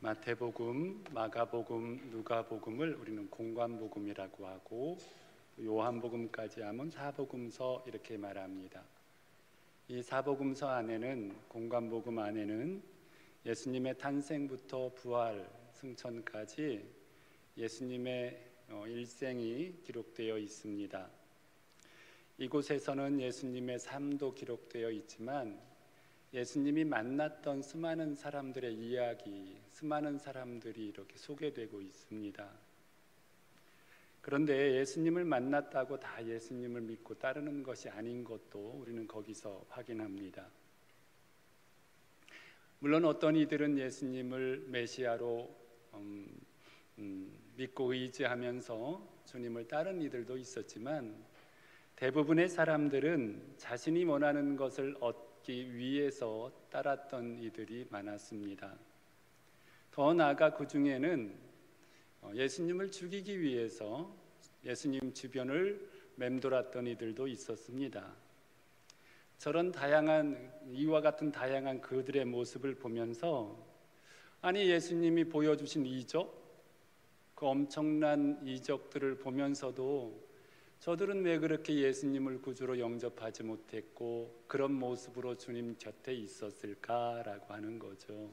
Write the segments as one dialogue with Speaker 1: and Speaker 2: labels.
Speaker 1: 마태복음, 마가복음, 누가복음을 우리는 공관복음이라고 하고 요한복음까지 하면 사복음서 이렇게 말합니다. 이 사복음서 안에는, 공관복음 안에는 예수님의 탄생부터 부활, 승천까지 예수님의 일생이 기록되어 있습니다. 이곳에서는 예수님의 삶도 기록되어 있지만 예수님이 만났던 수많은 사람들의 이야기, 수많은 사람들이 이렇게 소개되고 있습니다. 그런데 예수님을 만났다고 다 예수님을 믿고 따르는 것이 아닌 것도 우리는 거기서 확인합니다. 물론 어떤 이들은 예수님을 메시아로 믿고 의지하면서 주님을 따른 이들도 있었지만 대부분의 사람들은 자신이 원하는 것을 얻기 위해서 따랐던 이들이 많았습니다. 더 나아가 그 중에는 예수님을 죽이기 위해서 예수님 주변을 맴돌았던 이들도 있었습니다. 저런 이와 같은 다양한 그들의 모습을 보면서 아니 예수님이 보여주신 이적, 그 엄청난 이적들을 보면서도 저들은 왜 그렇게 예수님을 구주로 영접하지 못했고 그런 모습으로 주님 곁에 있었을까라고 하는 거죠.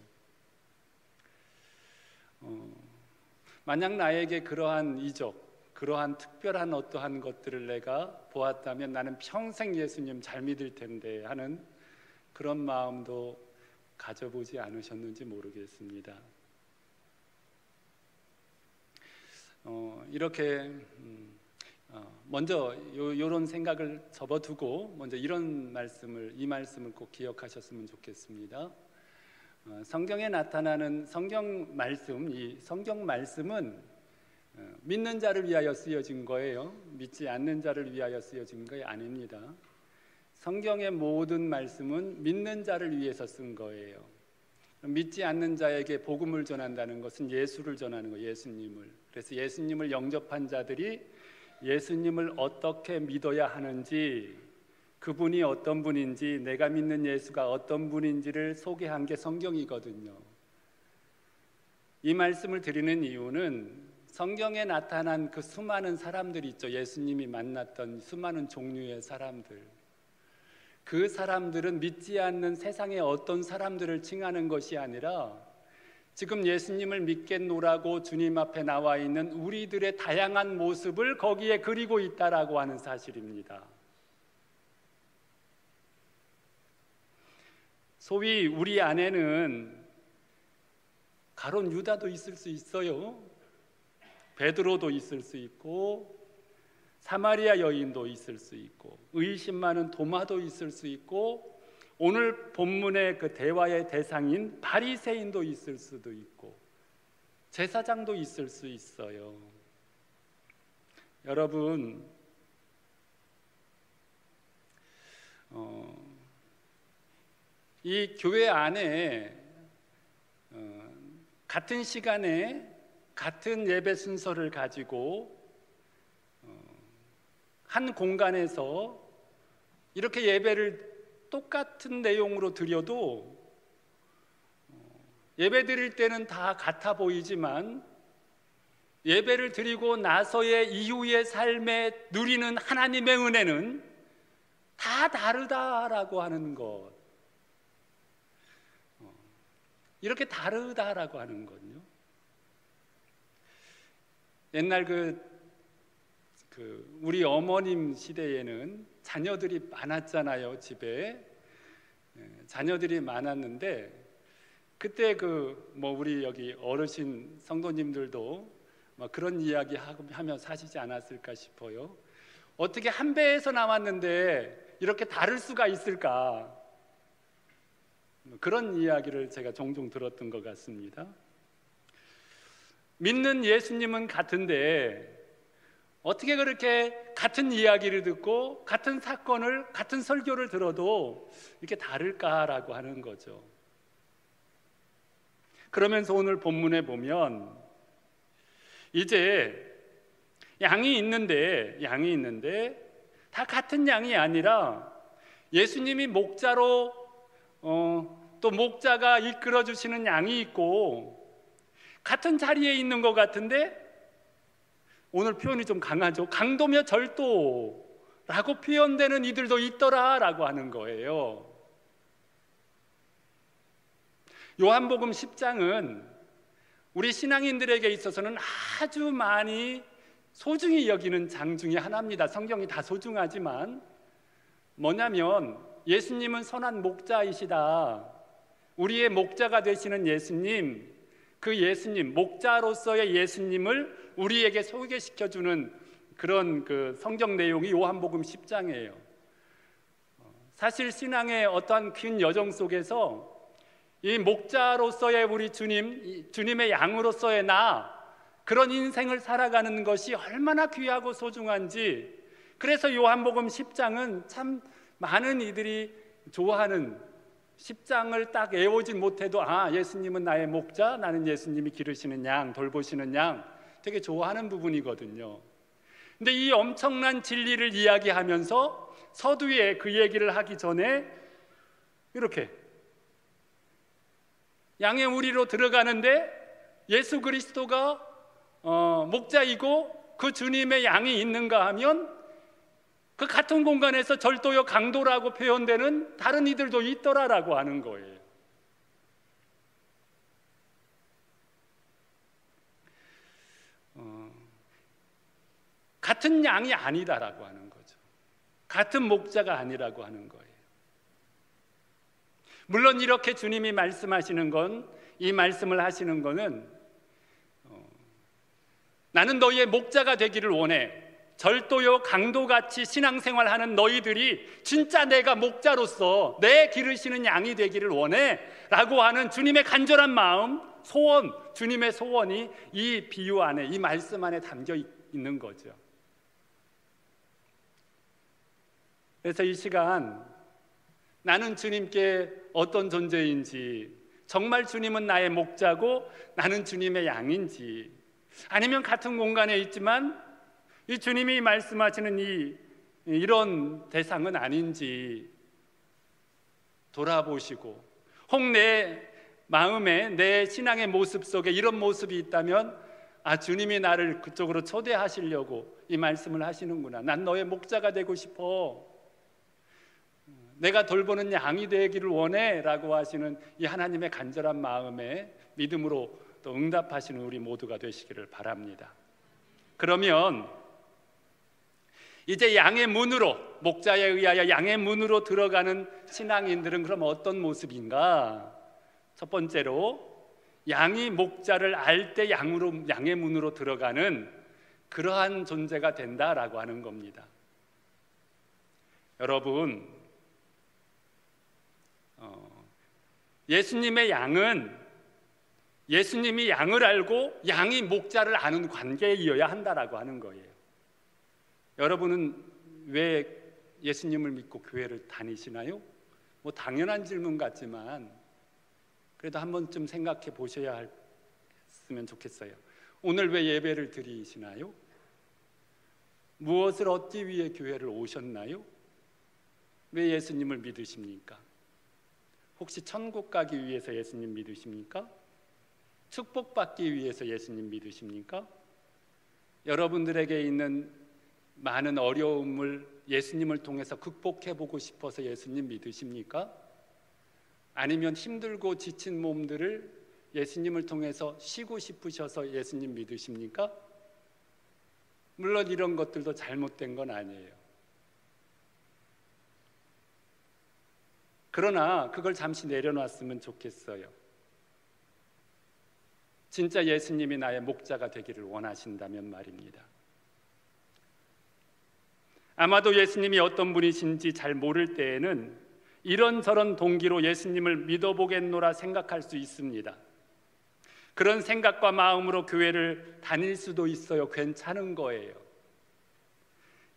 Speaker 1: 만약 나에게 그러한 이적, 그러한 특별한 어떠한 것들을 내가 보았다면 나는 평생 예수님 잘 믿을 텐데 하는 그런 마음도 가져보지 않으셨는지 모르겠습니다. 이렇게 먼저 이런 생각을 접어두고 먼저 이 말씀을 꼭 기억하셨으면 좋겠습니다. 성경에 나타나는 성경 말씀, 이 성경 말씀은 믿는 자를 위하여 쓰여진 거예요. 믿지 않는 자를 위하여 쓰여진 게 아닙니다. 성경의 모든 말씀은 믿는 자를 위해서 쓴 거예요. 믿지 않는 자에게 복음을 전한다는 것은 예수를 전하는 거예요. 예수님을. 그래서 예수님을 영접한 자들이 예수님을 어떻게 믿어야 하는지, 그분이 어떤 분인지, 내가 믿는 예수가 어떤 분인지를 소개한 게 성경이거든요. 이 말씀을 드리는 이유는 성경에 나타난 그 수많은 사람들이 있죠. 예수님이 만났던 수많은 종류의 사람들, 그 사람들은 믿지 않는 세상의 어떤 사람들을 칭하는 것이 아니라 지금 예수님을 믿겠노라고 주님 앞에 나와 있는 우리들의 다양한 모습을 거기에 그리고 있다라고 하는 사실입니다. 소위 우리 안에는 가룟 유다도 있을 수 있어요. 베드로도 있을 수 있고 사마리아 여인도 있을 수 있고 의심 많은 도마도 있을 수 있고 오늘 본문의 그 대화의 대상인 바리새인도 있을 수도 있고 제사장도 있을 수 있어요. 여러분, 이 교회 안에 같은 시간에 같은 예배 순서를 가지고 한 공간에서 이렇게 예배를 똑같은 내용으로 드려도 예배 드릴 때는 다 같아 보이지만 예배를 드리고 나서의 이후의 삶에 누리는 하나님의 은혜는 다 다르다라고 하는 것, 이렇게 다르다라고 하는 거요. 옛날 우리 어머님 시대에는 자녀들이 많았잖아요. 집에 자녀들이 많았는데 그때 우리 여기 어르신 성도님들도 그런 이야기 하며 사시지 않았을까 싶어요. 어떻게 한 배에서 나왔는데 이렇게 다를 수가 있을까? 그런 이야기를 제가 종종 들었던 것 같습니다. 믿는 예수님은 같은데 어떻게 그렇게 같은 이야기를 듣고 같은 사건을, 같은 설교를 들어도 이렇게 다를까라고 하는 거죠. 그러면서 오늘 본문에 보면 이제 양이 있는데 다 같은 양이 아니라 예수님이 목자로 또 목자가 이끌어 주시는 양이 있고 같은 자리에 있는 것 같은데 오늘 표현이 좀 강하죠. 강도며 절도라고 표현되는 이들도 있더라라고 하는 거예요. 요한복음 10장은 우리 신앙인들에게 있어서는 아주 많이 소중히 여기는 장 중에 하나입니다. 성경이 다 소중하지만 뭐냐면 예수님은 선한 목자이시다. 우리의 목자가 되시는 예수님, 그 예수님, 목자로서의 예수님을 우리에게 소개시켜주는 그런 그 성경 내용이 요한복음 10장이에요. 사실 신앙의 어떠한 긴 여정 속에서 이 목자로서의 우리 주님, 주님의 양으로서의 나, 그런 인생을 살아가는 것이 얼마나 귀하고 소중한지, 그래서 요한복음 10장은 참 많은 이들이 좋아하는, 10장을 딱 외우진 못해도 예수님은 나의 목자, 나는 예수님이 기르시는 양, 돌보시는 양, 되게 좋아하는 부분이거든요. 근데 이 엄청난 진리를 이야기하면서 서두에 그 얘기를 하기 전에 이렇게 양의 우리로 들어가는데 예수 그리스도가 목자이고 그 주님의 양이 있는가 하면 그 같은 공간에서 절도요 강도라고 표현되는 다른 이들도 있더라라고 하는 거예요. 같은 양이 아니다라고 하는 거죠. 같은 목자가 아니라고 하는 거예요. 물론 이렇게 주님이 말씀하시는 건, 이 말씀을 하시는 거는 나는 너희의 목자가 되기를 원해. 절도요 강도같이 신앙생활하는 너희들이 진짜 내가 목자로서 내 기르시는 양이 되기를 원해 라고 하는 주님의 간절한 마음, 소원, 주님의 소원이 이 비유 안에, 이 말씀 안에 담겨 있는 거죠. 그래서 이 시간 나는 주님께 어떤 존재인지, 정말 주님은 나의 목자고 나는 주님의 양인지, 아니면 같은 공간에 있지만 이 주님이 말씀하시는 이런 대상은 아닌지 돌아보시고, 혹 내 마음에, 내 신앙의 모습 속에 이런 모습이 있다면 주님이 나를 그쪽으로 초대하시려고 이 말씀을 하시는구나. 난 너의 목자가 되고 싶어. 내가 돌보는 양이 되기를 원해 라고 하시는 이 하나님의 간절한 마음에 믿음으로 또 응답하시는 우리 모두가 되시기를 바랍니다. 그러면 이제 양의 문으로, 목자에 의하여 양의 문으로 들어가는 신앙인들은 그럼 어떤 모습인가? 첫 번째로 양이 목자를 알 때 양의 문으로 들어가는 그러한 존재가 된다라고 하는 겁니다. 여러분, 예수님의 양은 예수님이 양을 알고 양이 목자를 아는 관계이어야 한다라고 하는 거예요. 여러분은 왜 예수님을 믿고 교회를 다니시나요? 뭐 당연한 질문 같지만 그래도 한 번쯤 생각해 보셔야 했으면 좋겠어요. 오늘 왜 예배를 드리시나요? 무엇을 얻기 위해 교회를 오셨나요? 왜 예수님을 믿으십니까? 혹시 천국 가기 위해서 예수님 믿으십니까? 축복받기 위해서 예수님 믿으십니까? 여러분들에게 있는 많은 어려움을 예수님을 통해서 극복해보고 싶어서 예수님 믿으십니까? 아니면 힘들고 지친 몸들을 예수님을 통해서 쉬고 싶으셔서 예수님 믿으십니까? 물론 이런 것들도 잘못된 건 아니에요. 그러나 그걸 잠시 내려놨으면 좋겠어요. 진짜 예수님이 나의 목자가 되기를 원하신다면 말입니다. 아마도 예수님이 어떤 분이신지 잘 모를 때에는 이런저런 동기로 예수님을 믿어보겠노라 생각할 수 있습니다. 그런 생각과 마음으로 교회를 다닐 수도 있어요. 괜찮은 거예요.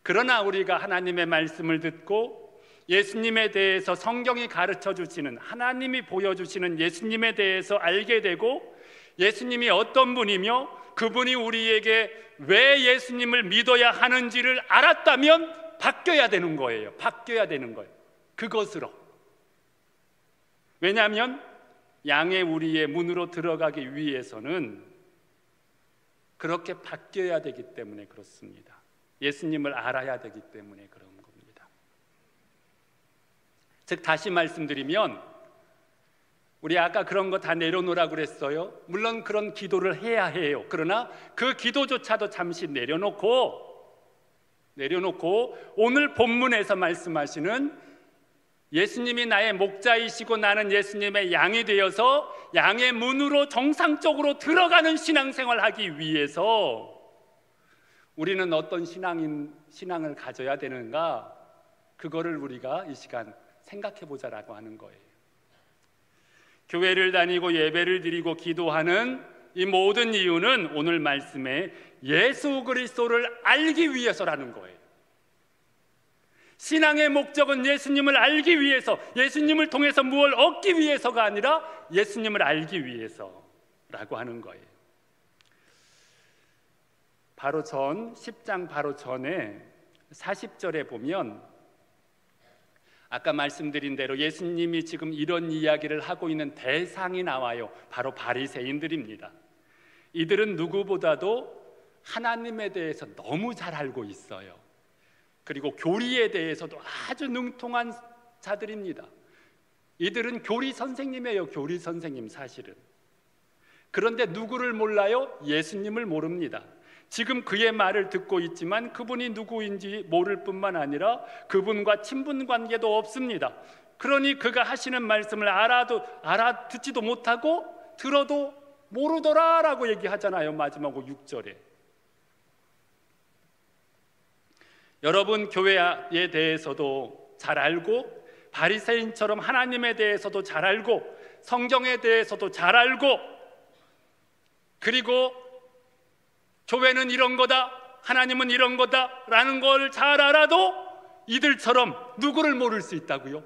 Speaker 1: 그러나 우리가 하나님의 말씀을 듣고 예수님에 대해서 성경이 가르쳐 주시는, 하나님이 보여주시는 예수님에 대해서 알게 되고 예수님이 어떤 분이며 그분이 우리에게 왜 예수님을 믿어야 하는지를 알았다면 바뀌어야 되는 거예요. 바뀌어야 되는 거예요. 그것으로. 왜냐하면 양의 우리의 문으로 들어가기 위해서는 그렇게 바뀌어야 되기 때문에 그렇습니다. 예수님을 알아야 되기 때문에 그런 겁니다. 즉 다시 말씀드리면 우리 아까 그런 거 다 내려놓으라고 그랬어요. 물론 그런 기도를 해야 해요. 그러나 그 기도조차도 잠시 내려놓고 오늘 본문에서 말씀하시는 예수님이 나의 목자이시고 나는 예수님의 양이 되어서 양의 문으로 정상적으로 들어가는 신앙생활을 하기 위해서 우리는 어떤 신앙을 가져야 되는가, 그거를 우리가 이 시간 생각해 보자라고 하는 거예요. 교회를 다니고 예배를 드리고 기도하는 이 모든 이유는 오늘 말씀에 예수 그리스도를 알기 위해서라는 거예요. 신앙의 목적은 예수님을 알기 위해서, 예수님을 통해서 무엇을 얻기 위해서가 아니라 예수님을 알기 위해서라고 하는 거예요. 바로 10장 바로 전에 40절에 보면 아까 말씀드린 대로 예수님이 지금 이런 이야기를 하고 있는 대상이 나와요. 바로 바리새인들입니다. 이들은 누구보다도 하나님에 대해서 너무 잘 알고 있어요. 그리고 교리에 대해서도 아주 능통한 자들입니다. 이들은 교리 선생님이에요. 교리 선생님 사실은. 그런데 누구를 몰라요? 예수님을 모릅니다. 지금 그의 말을 듣고 있지만 그분이 누구인지 모를 뿐만 아니라 그분과 친분 관계도 없습니다. 그러니 그가 하시는 말씀을 알아듣지도 못하고 들어도 모르더라라고 얘기하잖아요. 마지막 6절에. 여러분 교회에 대해서도 잘 알고 바리새인처럼 하나님에 대해서도 잘 알고 성경에 대해서도 잘 알고 그리고 교회는 이런 거다, 하나님은 이런 거다 라는 걸 잘 알아도 이들처럼 누구를 모를 수 있다고요?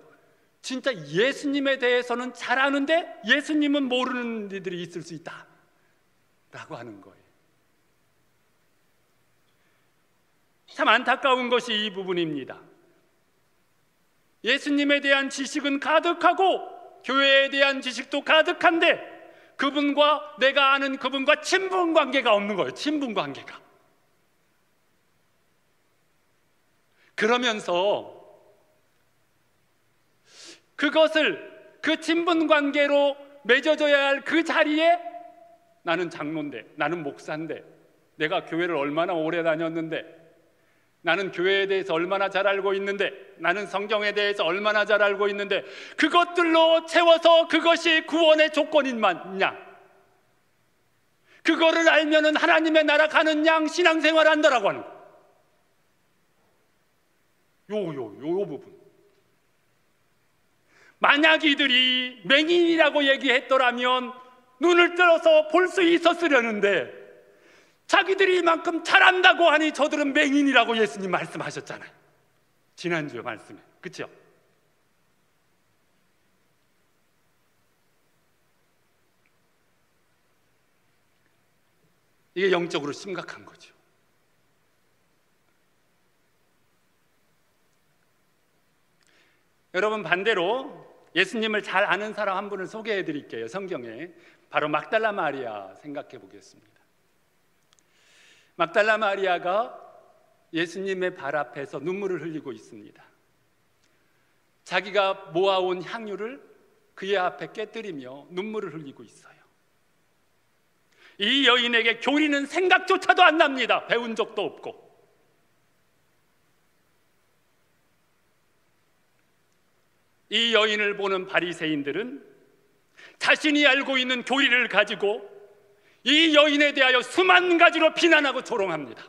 Speaker 1: 진짜 예수님에 대해서는 잘 아는데 예수님은 모르는 이들이 있을 수 있다 라고 하는 거예요. 참 안타까운 것이 이 부분입니다. 예수님에 대한 지식은 가득하고 교회에 대한 지식도 가득한데 그분과 내가 아는 그분과 친분 관계가 없는 거예요. 친분 관계가. 그러면서 그것을 그 친분 관계로 맺어줘야 할 그 자리에 나는 장로인데, 나는 목사인데, 내가 교회를 얼마나 오래 다녔는데, 나는 교회에 대해서 얼마나 잘 알고 있는데, 나는 성경에 대해서 얼마나 잘 알고 있는데 그것들로 채워서 그것이 구원의 조건인 마냥 그거를 알면은 하나님의 나라 가는 양 신앙생활 한다라고 하는 거예요. 요 부분. 만약 이들이 맹인이라고 얘기했더라면 눈을 들어서 볼 수 있었으려는데 자기들이 이만큼 잘한다고 하니 저들은 맹인이라고 예수님 말씀하셨잖아요. 지난주 말씀에. 그렇죠? 이게 영적으로 심각한 거죠. 여러분 반대로 예수님을 잘 아는 사람 한 분을 소개해 드릴게요. 성경에 바로 막달라 마리아 생각해 보겠습니다. 막달라 마리아가 예수님의 발 앞에서 눈물을 흘리고 있습니다. 자기가 모아온 향유를 그의 앞에 깨뜨리며 눈물을 흘리고 있어요. 이 여인에게 교리는 생각조차도 안 납니다. 배운 적도 없고. 이 여인을 보는 바리새인들은 자신이 알고 있는 교리를 가지고 이 여인에 대하여 수만 가지로 비난하고 조롱합니다.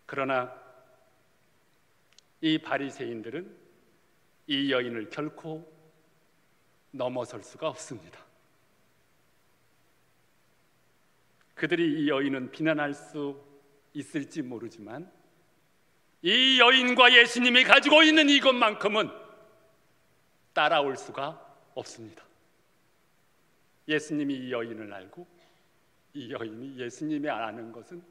Speaker 1: 그러나 이 바리새인들은 이 여인을 결코 넘어설 수가 없습니다. 그들이 이 여인은 비난할 수 있을지 모르지만 이 여인과 예수님이 가지고 있는 이것만큼은 따라올 수가 없습니다. 예수님이 이 여인을 알고 이 여인이 예수님이 아는 것은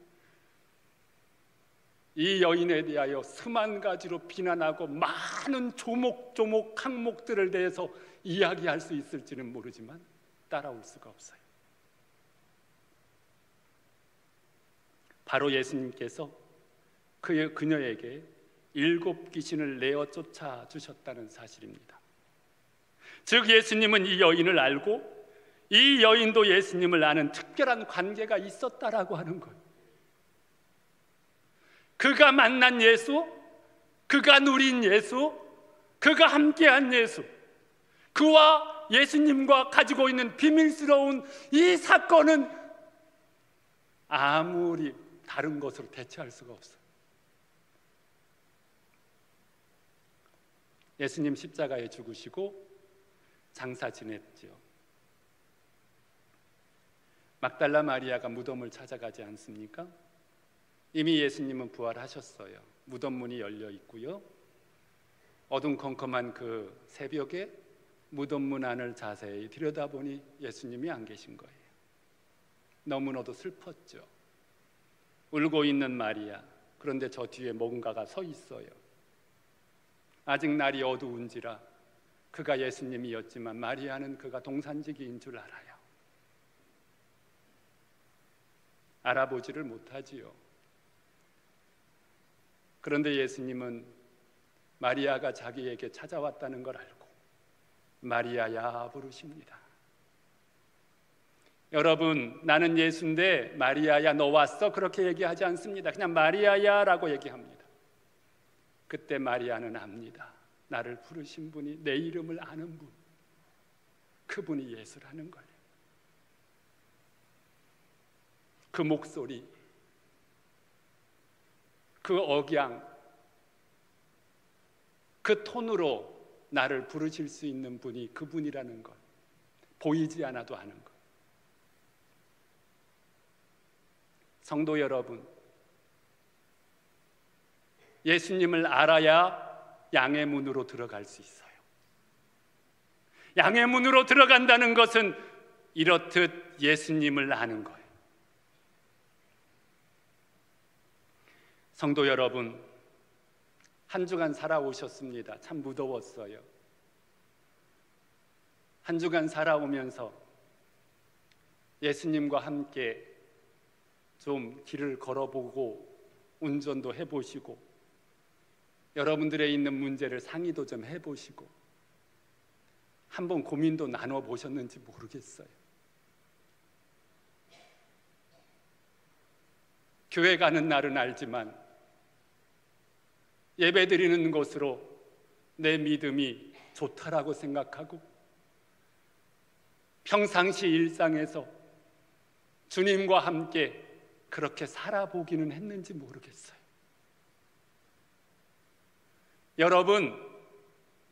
Speaker 1: 이 여인에 대하여 수만 가지로 비난하고 많은 조목조목 항목들을 대해서 이야기할 수 있을지는 모르지만 따라올 수가 없어요. 바로 예수님께서 그녀에게 7 귀신을 내어 쫓아 주셨다는 사실입니다. 즉 예수님은 이 여인을 알고 이 여인도 예수님을 아는 특별한 관계가 있었다라고 하는 거예요. 그가 만난 예수, 그가 누린 예수, 그가 함께한 예수, 그와 예수님과 가지고 있는 비밀스러운 이 사건은 아무리 다른 것으로 대체할 수가 없어요. 예수님 십자가에 죽으시고 장사 지냈죠. 막달라 마리아가 무덤을 찾아가지 않습니까? 이미 예수님은 부활하셨어요. 무덤 문이 열려 있고요. 어둠컴컴한 그 새벽에 무덤 문 안을 자세히 들여다보니 예수님이 안 계신 거예요. 너무나도 슬펐죠. 울고 있는 마리아, 그런데 저 뒤에 뭔가가 서 있어요. 아직 날이 어두운지라 그가 예수님이었지만 마리아는 그가 동산지기인 줄 알아요. 알아보지를 못하지요. 그런데 예수님은 마리아가 자기에게 찾아왔다는 걸 알고 마리아야 부르십니다. 여러분, 나는 예수인데 마리아야 너 왔어? 그렇게 얘기하지 않습니다. 그냥 마리아야 라고 얘기합니다. 그때 마리아는 압니다. 나를 부르신 분이, 내 이름을 아는 분, 그분이 예수라는 거예요. 그 목소리, 그 억양, 그 톤으로 나를 부르실 수 있는 분이 그분이라는 것, 보이지 않아도 아는 것. 성도 여러분, 예수님을 알아야 양의 문으로 들어갈 수 있어요. 양의 문으로 들어간다는 것은 이렇듯 예수님을 아는 거예요. 성도 여러분, 한 주간 살아오셨습니다. 참 무더웠어요. 한 주간 살아오면서 예수님과 함께 좀 길을 걸어보고 운전도 해보시고 여러분들의 있는 문제를 상의도 좀 해보시고 한번 고민도 나눠보셨는지 모르겠어요. 교회 가는 날은 알지만 예배드리는 것으로 내 믿음이 좋다라고 생각하고 평상시 일상에서 주님과 함께 그렇게 살아보기는 했는지 모르겠어요. 여러분,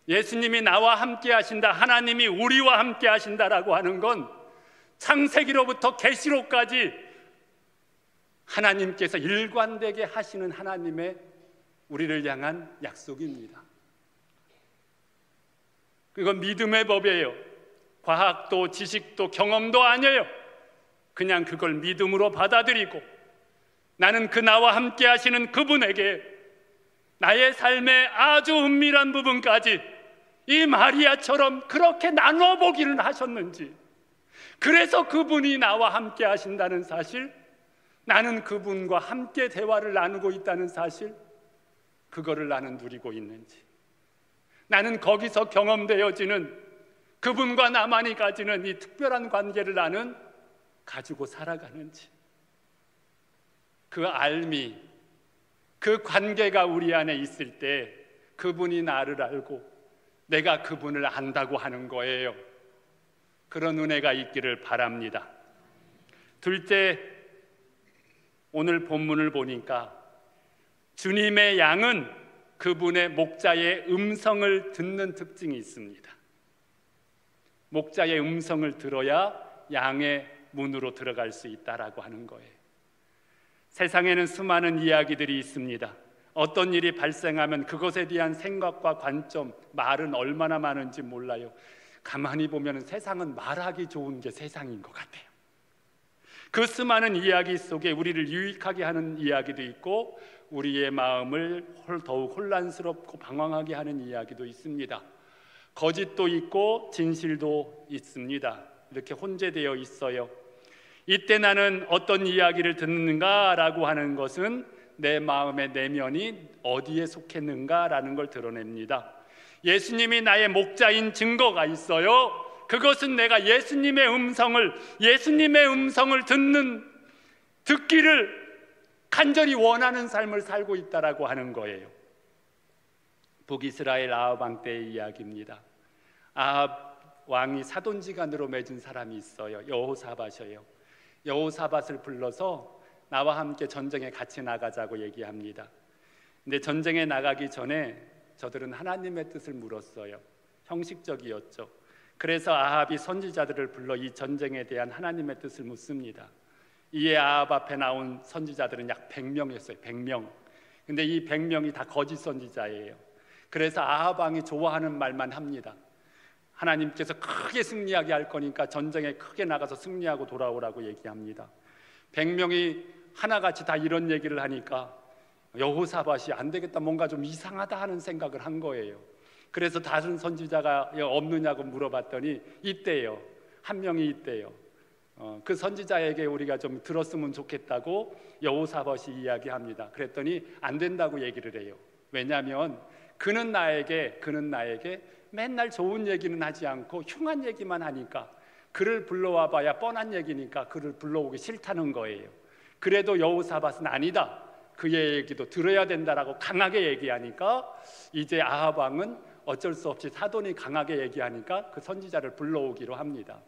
Speaker 1: 예수님이 나와 함께 하신다, 하나님이 우리와 함께 하신다라고 하는 건 창세기로부터 계시록까지 하나님께서 일관되게 하시는 하나님의 우리를 향한 약속입니다. 그건 믿음의 법이에요. 과학도 지식도 경험도 아니에요. 그냥 그걸 믿음으로 받아들이고 나는 그 나와 함께 하시는 그분에게 나의 삶의 아주 은밀한 부분까지 이 마리아처럼 그렇게 나눠보기는 하셨는지, 그래서 그분이 나와 함께 하신다는 사실, 나는 그분과 함께 대화를 나누고 있다는 사실, 그거를 나는 누리고 있는지, 나는 거기서 경험되어지는 그분과 나만이 가지는 이 특별한 관계를 나는 가지고 살아가는지, 그 알미, 그 관계가 우리 안에 있을 때 그분이 나를 알고 내가 그분을 안다고 하는 거예요. 그런 은혜가 있기를 바랍니다. 둘째, 오늘 본문을 보니까 주님의 양은 그분의 목자의 음성을 듣는 특징이 있습니다. 목자의 음성을 들어야 양의 문으로 들어갈 수 있다라고 하는 거예요. 세상에는 수많은 이야기들이 있습니다. 어떤 일이 발생하면 그것에 대한 생각과 관점, 말은 얼마나 많은지 몰라요. 가만히 보면 세상은 말하기 좋은 게 세상인 것 같아요. 그 수많은 이야기 속에 우리를 유익하게 하는 이야기도 있고 우리의 마음을 더욱 혼란스럽고 방황하게 하는 이야기도 있습니다. 거짓도 있고 진실도 있습니다. 이렇게 혼재되어 있어요. 이때 나는 어떤 이야기를 듣는가라고 하는 것은 내 마음의 내면이 어디에 속했는가라는 걸 드러냅니다. 예수님이 나의 목자인 증거가 있어요. 그것은 내가 예수님의 음성을 듣기를 간절히 원하는 삶을 살고 있다라고 하는 거예요. 북이스라엘 아합 왕 때의 이야기입니다. 아합 왕이 사돈지간으로 맺은 사람이 있어요. 여호사밧이에요. 여호사밧을 불러서 나와 함께 전쟁에 같이 나가자고 얘기합니다. 근데 전쟁에 나가기 전에 저들은 하나님의 뜻을 물었어요. 형식적이었죠. 그래서 아합이 선지자들을 불러 이 전쟁에 대한 하나님의 뜻을 묻습니다. 이에 아합 앞에 나온 선지자들은 약 100명이었어요. 100명. 근데 이 100명이 다 거짓 선지자예요. 그래서 아합 왕이 좋아하는 말만 합니다. 하나님께서 크게 승리하게 할 거니까 전쟁에 크게 나가서 승리하고 돌아오라고 얘기합니다. 100명이 하나같이 다 이런 얘기를 하니까 여호사밧이 안 되겠다, 뭔가 좀 이상하다 하는 생각을 한 거예요. 그래서 다른 선지자가 없느냐고 물어봤더니 있대요. 한 명이 있대요. 그 선지자에게 우리가 좀 들었으면 좋겠다고 여호사밧이 이야기합니다. 그랬더니 안 된다고 얘기를 해요. 왜냐하면 그는 나에게 맨날 좋은 얘기는 하지 않고 흉한 얘기만 하니까 그를 불러와 봐야 뻔한 얘기니까 그를 불러오기 싫다는 거예요. 그래도 여호사밧은 아니다, 그의 얘기도 들어야 된다라고 강하게 얘기하니까 이제 아합 왕은 어쩔 수 없이 사돈이 강하게 얘기하니까 그 선지자를 불러오기로 합니다.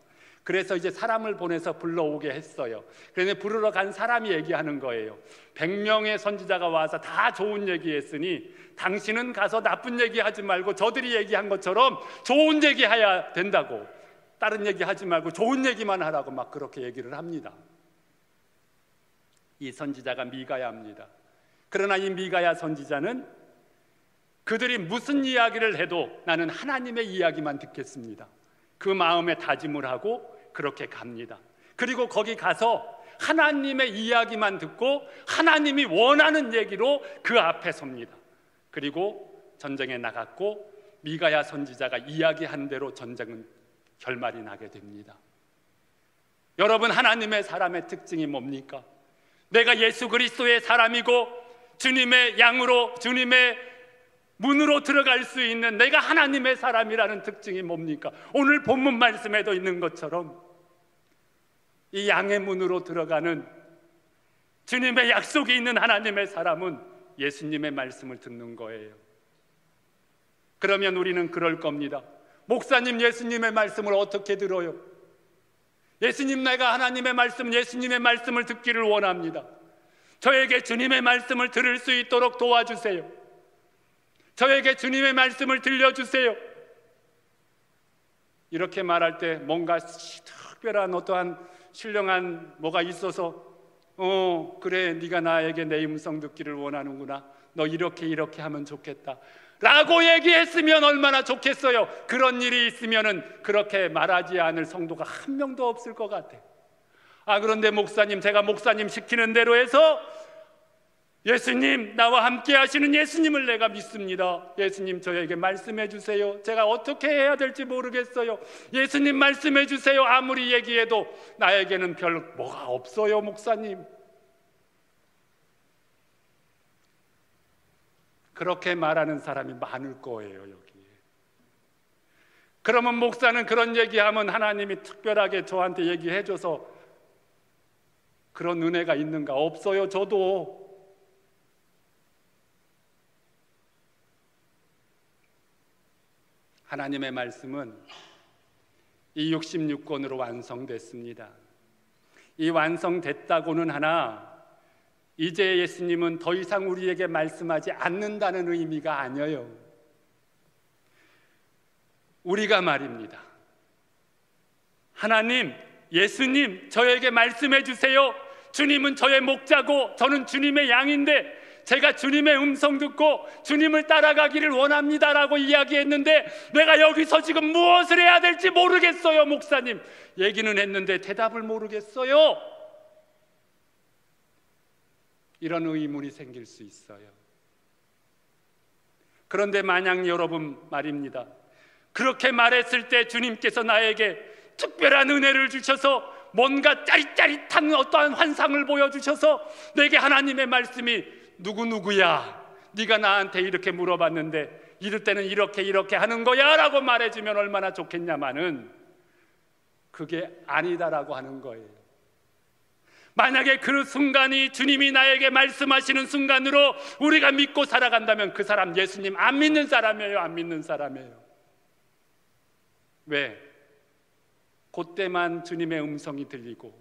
Speaker 1: 그래서 이제 사람을 보내서 불러오게 했어요. 그런데 부르러 간 사람이 얘기하는 거예요. 100명의 선지자가 와서 다 좋은 얘기했으니 당신은 가서 나쁜 얘기하지 말고 저들이 얘기한 것처럼 좋은 얘기해야 된다고, 다른 얘기하지 말고 좋은 얘기만 하라고 막 그렇게 얘기를 합니다. 이 선지자가 미가야입니다. 그러나 이 미가야 선지자는 그들이 무슨 이야기를 해도 나는 하나님의 이야기만 듣겠습니다, 그 마음에 다짐을 하고 그렇게 갑니다. 그리고 거기 가서 하나님의 이야기만 듣고 하나님이 원하는 얘기로 그 앞에 섭니다. 그리고 전쟁에 나갔고 미가야 선지자가 이야기한 대로 전쟁은 결말이 나게 됩니다. 여러분, 하나님의 사람의 특징이 뭡니까? 내가 예수 그리스도의 사람이고 주님의 양으로, 주님의 문으로 들어갈 수 있는 내가 하나님의 사람이라는 특징이 뭡니까? 오늘 본문 말씀에도 있는 것처럼 이 양의 문으로 들어가는 주님의 약속이 있는 하나님의 사람은 예수님의 말씀을 듣는 거예요. 그러면 우리는 그럴 겁니다. 목사님, 예수님의 말씀을 어떻게 들어요? 예수님, 내가 하나님의 말씀, 예수님의 말씀을 듣기를 원합니다. 저에게 주님의 말씀을 들을 수 있도록 도와주세요. 저에게 주님의 말씀을 들려주세요. 이렇게 말할 때 뭔가 특별한 어떠한 신령한 뭐가 있어서 그래, 네가 나에게 내 음성 듣기를 원하는구나, 너 이렇게 하면 좋겠다 라고 얘기했으면 얼마나 좋겠어요. 그런 일이 있으면은 그렇게 말하지 않을 성도가 한 명도 없을 것 같아요. 그런데 목사님, 제가 목사님 시키는 대로 해서 예수님, 나와 함께 하시는 예수님을 내가 믿습니다. 예수님, 저에게 말씀해 주세요. 제가 어떻게 해야 될지 모르겠어요. 예수님, 말씀해 주세요. 아무리 얘기해도 나에게는 별 뭐가 없어요, 목사님. 그렇게 말하는 사람이 많을 거예요, 여기에. 그러면 목사는 그런 얘기하면 하나님이 특별하게 저한테 얘기해줘서 그런 은혜가 있는가? 없어요, 저도. 하나님의 말씀은 이 66권으로 완성됐습니다. 이 완성됐다고는 하나 이제 예수님은 더 이상 우리에게 말씀하지 않는다는 의미가 아니에요. 우리가 말입니다. 하나님, 예수님, 저에게 말씀해 주세요. 주님은 저의 목자고 저는 주님의 양인데 제가 주님의 음성 듣고 주님을 따라가기를 원합니다라고 이야기했는데 내가 여기서 지금 무엇을 해야 될지 모르겠어요, 목사님. 얘기는 했는데 대답을 모르겠어요. 이런 의문이 생길 수 있어요. 그런데 만약 여러분 말입니다, 그렇게 말했을 때 주님께서 나에게 특별한 은혜를 주셔서 뭔가 짜릿짜릿한 어떠한 환상을 보여주셔서 내게 하나님의 말씀이 누구누구야, 네가 나한테 이렇게 물어봤는데 이럴 때는 이렇게 하는 거야 라고 말해주면 얼마나 좋겠냐마는 그게 아니다라고 하는 거예요. 만약에 그 순간이 주님이 나에게 말씀하시는 순간으로 우리가 믿고 살아간다면 그 사람 예수님 안 믿는 사람이에요. 안 믿는 사람이에요. 왜? 그때만 주님의 음성이 들리고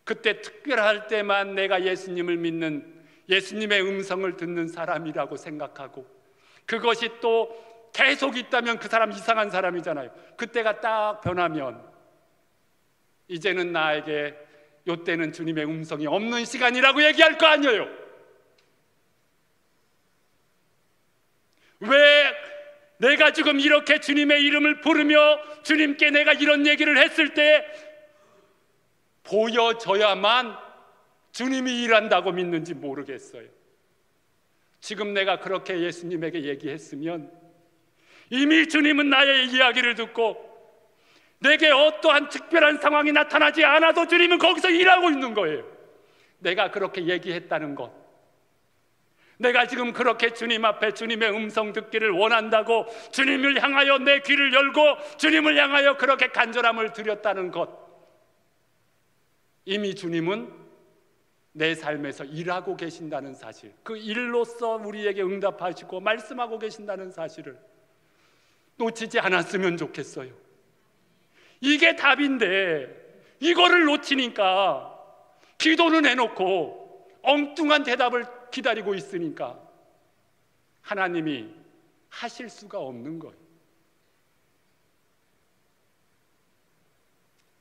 Speaker 1: 그때 특별할 때만 내가 예수님을 믿는, 예수님의 음성을 듣는 사람이라고 생각하고 그것이 또 계속 있다면 그 사람 이상한 사람이잖아요. 그때가 딱 변하면 이제는 나에게 요때는 주님의 음성이 없는 시간이라고 얘기할 거 아니에요. 왜 내가 지금 이렇게 주님의 이름을 부르며 주님께 내가 이런 얘기를 했을 때 보여져야만 주님이 일한다고 믿는지 모르겠어요. 지금 내가 그렇게 예수님에게 얘기했으면 이미 주님은 나의 이야기를 듣고 내게 어떠한 특별한 상황이 나타나지 않아도 주님은 거기서 일하고 있는 거예요. 내가 그렇게 얘기했다는 것, 내가 지금 그렇게 주님 앞에 주님의 음성 듣기를 원한다고 주님을 향하여 내 귀를 열고 주님을 향하여 그렇게 간절함을 드렸다는 것, 이미 주님은 내 삶에서 일하고 계신다는 사실, 그 일로서 우리에게 응답하시고 말씀하고 계신다는 사실을 놓치지 않았으면 좋겠어요. 이게 답인데 이거를 놓치니까 기도는 해놓고 엉뚱한 대답을 기다리고 있으니까 하나님이 하실 수가 없는 거예요.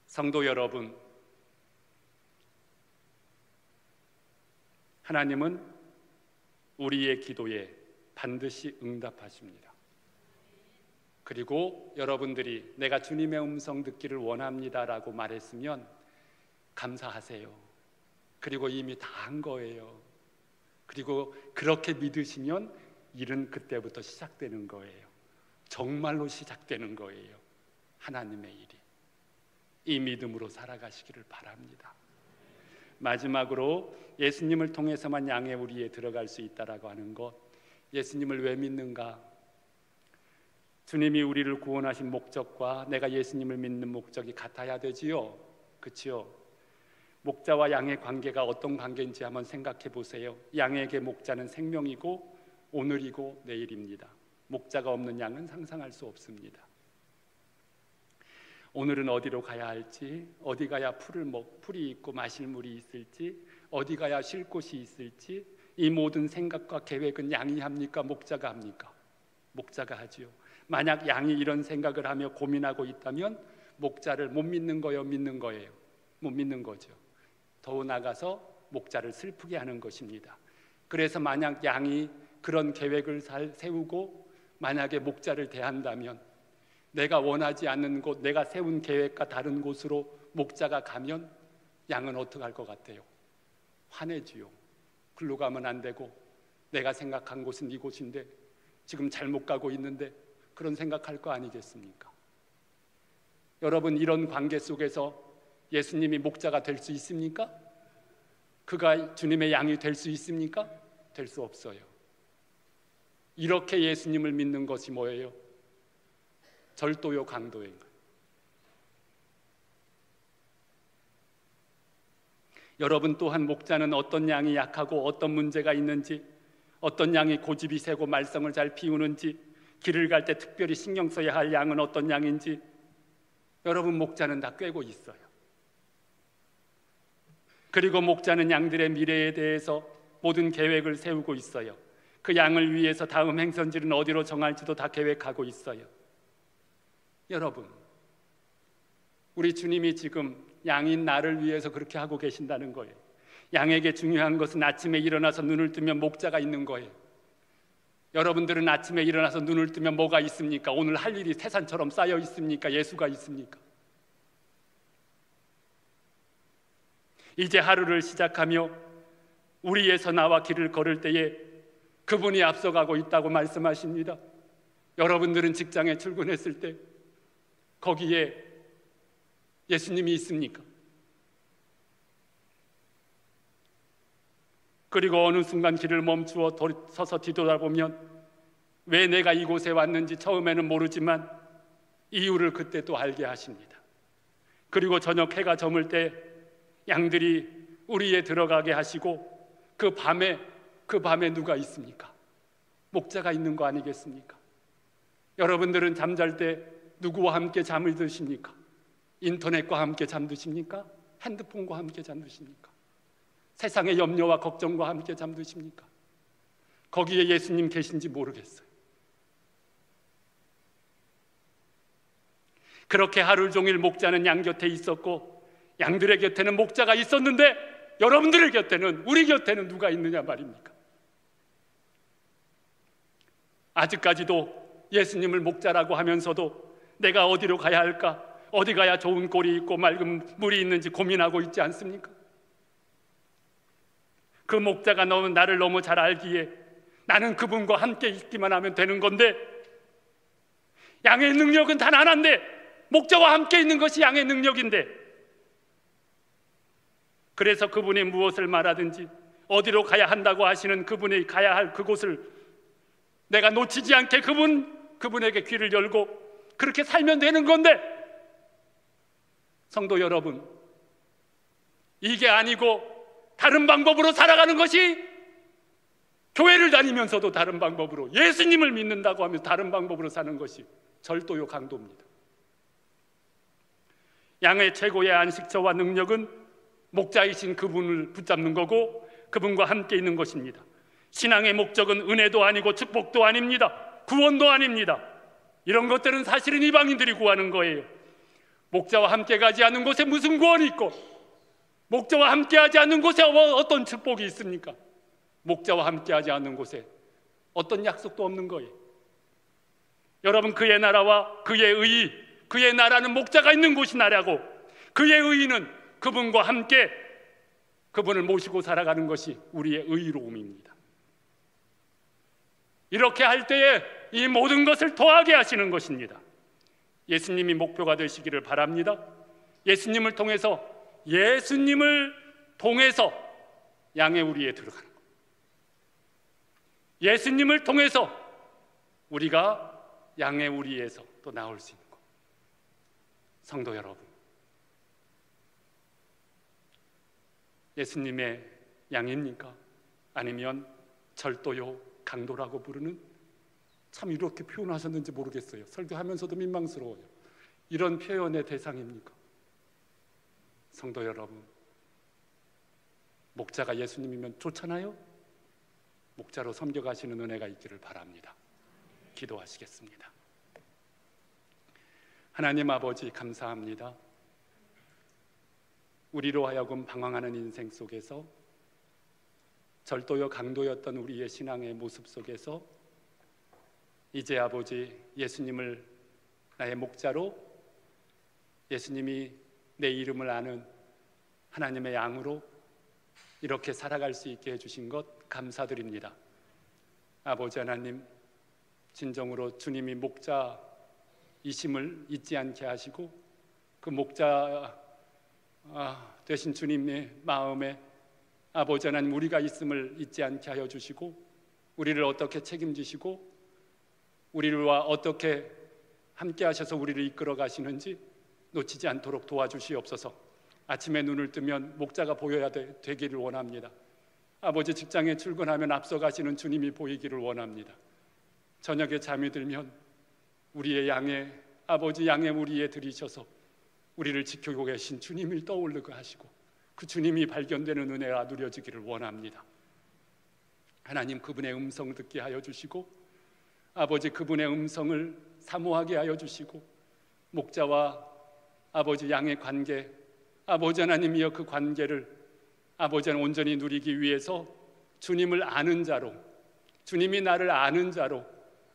Speaker 1: 성도 여러분, 하나님은 우리의 기도에 반드시 응답하십니다. 그리고 여러분들이 내가 주님의 음성 듣기를 원합니다라고 말했으면 감사하세요. 그리고 이미 다 한 거예요. 그리고 그렇게 믿으시면 일은 그때부터 시작되는 거예요. 정말로 시작되는 거예요. 하나님의 일이. 이 믿음으로 살아가시기를 바랍니다. 마지막으로 예수님을 통해서만 양의 우리에 들어갈 수 있다라고 하는 것, 예수님을 왜 믿는가? 주님이 우리를 구원하신 목적과 내가 예수님을 믿는 목적이 같아야 되지요. 그렇지요? 목자와 양의 관계가 어떤 관계인지 한번 생각해 보세요. 양에게 목자는 생명이고 오늘이고 내일입니다. 목자가 없는 양은 상상할 수 없습니다. 오늘은 어디로 가야 할지, 어디 가야 풀이 있고 마실 물이 있을지, 어디 가야 쉴 곳이 있을지, 이 모든 생각과 계획은 양이 합니까? 목자가 합니까? 목자가 하지요. 만약 양이 이런 생각을 하며 고민하고 있다면 목자를 못 믿는 거예요? 믿는 거예요? 못 믿는 거죠. 더 나아가서 목자를 슬프게 하는 것입니다. 그래서 만약 양이 그런 계획을 세우고 만약에 목자를 대한다면 내가 원하지 않는 곳, 내가 세운 계획과 다른 곳으로 목자가 가면 양은 어떻게 할 것 같아요? 화내지요. 글로 가면 안 되고 내가 생각한 곳은 이곳인데 지금 잘못 가고 있는데 그런 생각할 거 아니겠습니까? 여러분, 이런 관계 속에서 예수님이 목자가 될 수 있습니까? 그가 주님의 양이 될 수 있습니까? 될 수 없어요. 이렇게 예수님을 믿는 것이 뭐예요? 절도요, 강도예요. 여러분 또한 목자는 어떤 양이 약하고 어떤 문제가 있는지, 어떤 양이 고집이 세고 말썽을 잘 피우는지, 길을 갈 때 특별히 신경 써야 할 양은 어떤 양인지 여러분 목자는 다 꿰고 있어요. 그리고 목자는 양들의 미래에 대해서 모든 계획을 세우고 있어요. 그 양을 위해서 다음 행선지는 어디로 정할지도 다 계획하고 있어요. 여러분, 우리 주님이 지금 양인 나를 위해서 그렇게 하고 계신다는 거예요. 양에게 중요한 것은 아침에 일어나서 눈을 뜨면 목자가 있는 거예요. 여러분들은 아침에 일어나서 눈을 뜨면 뭐가 있습니까? 오늘 할 일이 태산처럼 쌓여 있습니까? 예수가 있습니까? 이제 하루를 시작하며 우리에서 나와 길을 걸을 때에 그분이 앞서가고 있다고 말씀하십니다. 여러분들은 직장에 출근했을 때 거기에 예수님이 있습니까? 그리고 어느 순간 길을 멈추어 서서 뒤돌아보면 왜 내가 이곳에 왔는지 처음에는 모르지만 이유를 그때 또 알게 하십니다. 그리고 저녁 해가 저물 때 양들이 우리에 들어가게 하시고 그 밤에 누가 있습니까? 목자가 있는 거 아니겠습니까? 여러분들은 잠잘 때 누구와 함께 잠을 드십니까? 인터넷과 함께 잠드십니까? 핸드폰과 함께 잠드십니까? 세상의 염려와 걱정과 함께 잠드십니까? 거기에 예수님 계신지 모르겠어요. 그렇게 하루 종일 목자는 양 곁에 있었고 양들의 곁에는 목자가 있었는데 여러분들의 곁에는, 우리 곁에는 누가 있느냐 말입니까? 아직까지도 예수님을 목자라고 하면서도 내가 어디로 가야 할까? 어디 가야 좋은 꼴이 있고 맑은 물이 있는지 고민하고 있지 않습니까? 그 목자가 나를 너무 잘 알기에 나는 그분과 함께 있기만 하면 되는 건데, 양의 능력은 단 하나인데 목자와 함께 있는 것이 양의 능력인데, 그래서 그분이 무엇을 말하든지 어디로 가야 한다고 하시는 그분이 가야 할 그곳을 내가 놓치지 않게 그분에게 귀를 열고 그렇게 살면 되는 건데, 성도 여러분, 이게 아니고 다른 방법으로 살아가는 것이, 교회를 다니면서도 다른 방법으로, 예수님을 믿는다고 하면서 다른 방법으로 사는 것이 절도요 강도입니다. 양의 최고의 안식처와 능력은 목자이신 그분을 붙잡는 거고 그분과 함께 있는 것입니다. 신앙의 목적은 은혜도 아니고 축복도 아닙니다. 구원도 아닙니다. 이런 것들은 사실은 이방인들이 구하는 거예요. 목자와 함께 가지 않는 곳에 무슨 구원이 있고, 목자와 함께 하지 않는 곳에 어떤 축복이 있습니까? 목자와 함께 하지 않는 곳에 어떤 약속도 없는 거예요. 여러분, 그의 나라와 그의 의, 그의 나라는 목자가 있는 곳이 나라고, 그의 의는 그분과 함께 그분을 모시고 살아가는 것이 우리의 의로움입니다. 이렇게 할 때에 이 모든 것을 더하게 하시는 것입니다. 예수님이 목표가 되시기를 바랍니다. 예수님을 통해서 양의 우리에 들어가는 것, 예수님을 통해서 우리가 양의 우리에서 또 나올 수 있는 것. 성도 여러분, 예수님의 양입니까? 아니면 절도요 강도라고 부르는, 참 이렇게 표현하셨는지 모르겠어요. 설교하면서도 민망스러워요. 이런 표현의 대상입니까? 성도 여러분, 목자가 예수님이면 좋잖아요. 목자로 섬겨가시는 은혜가 있기를 바랍니다. 기도하시겠습니다. 하나님 아버지, 감사합니다. 우리로 하여금 방황하는 인생 속에서, 절도요 강도였던 우리의 신앙의 모습 속에서 이제 아버지, 예수님을 나의 목자로, 예수님이 내 이름을 아는 하나님의 양으로 이렇게 살아갈 수 있게 해주신 것 감사드립니다. 아버지 하나님, 진정으로 주님이 목자이심을 잊지 않게 하시고 그 목자 되신 주님의 마음에 아버지 하나님, 우리가 있음을 잊지 않게 하여 주시고, 우리를 어떻게 책임지시고 우리와 어떻게 함께 하셔서 우리를 이끌어 가시는지 놓치지 않도록 도와주시옵소서. 아침에 눈을 뜨면 목자가 보여야 되기를 원합니다. 아버지, 직장에 출근하면 앞서가시는 주님이 보이기를 원합니다. 저녁에 잠이 들면 우리의 양의 아버지, 양의 우리에 들이셔서 우리를 지키고 계신 주님을 떠올리게 하시고 그 주님이 발견되는 은혜가 누려지기를 원합니다. 하나님, 그분의 음성을 듣게 하여 주시고 아버지, 그분의 음성을 사모하게 하여 주시고 목자와 아버지 양의 관계, 아버지 하나님이여 그 관계를 아버지 하나님 온전히 누리기 위해서 주님을 아는 자로, 주님이 나를 아는 자로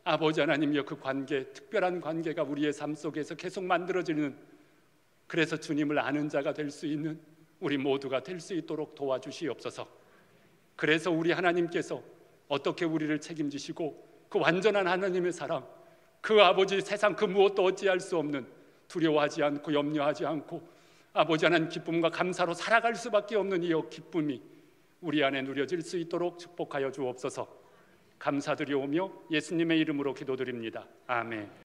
Speaker 1: 아버지 하나님이여 그 관계, 특별한 관계가 우리의 삶 속에서 계속 만들어지는, 그래서 주님을 아는 자가 될 수 있는 우리 모두가 될 수 있도록 도와주시옵소서. 그래서 우리 하나님께서 어떻게 우리를 책임지시고 그 완전한 하나님의 사랑, 그 아버지 세상 그 무엇도 어찌할 수 없는, 두려워하지 않고 염려하지 않고 아버지 하나님 기쁨과 감사로 살아갈 수밖에 없는 이 기쁨이 우리 안에 누려질 수 있도록 축복하여 주옵소서. 감사드리오며 예수님의 이름으로 기도드립니다. 아멘.